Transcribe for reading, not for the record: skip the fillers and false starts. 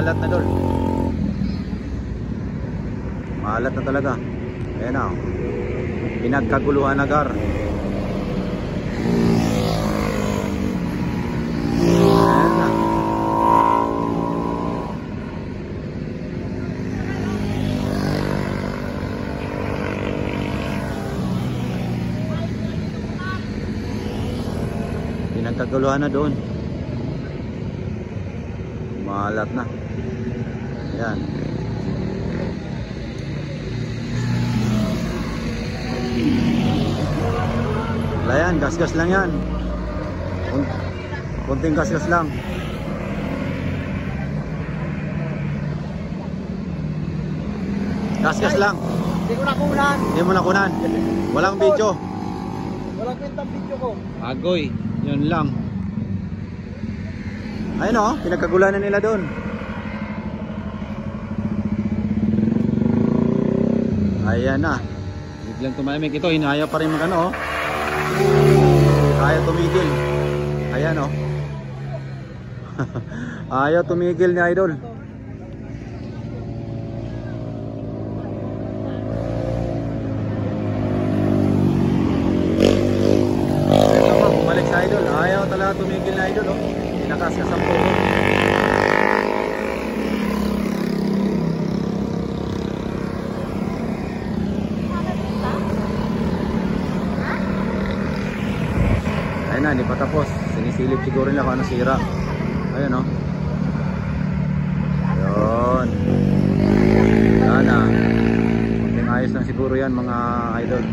Maalat na dol. Maalat na talaga. Ayan na. Pinagkaguluhan na gar. Ayan na. Pinagkaguluhan na doon. Maalat na. Ayan. Wala yan, gas-gas lang yan. Kunting gas-gas lang. Gas-gas lang. Hindi ko nakunan. Hindi mo nakunan. Walang video. Walang kwentang video ko. Agoy, yun lang. Ayun o, pinagkagulanan nila doon. Ayan na. Biglang tumahimik. Ito, inayaw pa rin magano o. Ayaw tumigil. Ayan o. Ayaw tumigil ni Idol. Ito, bumalik sa Idol. Ayaw talaga tumigil na Idol o. Pinakaskas ang puso. Ayun na, hindi pa tapos. Sinisilip siguro nila kung ano sira. Ayun o. Ayun. Sana. Kunting ayos lang siguro yan mga idol.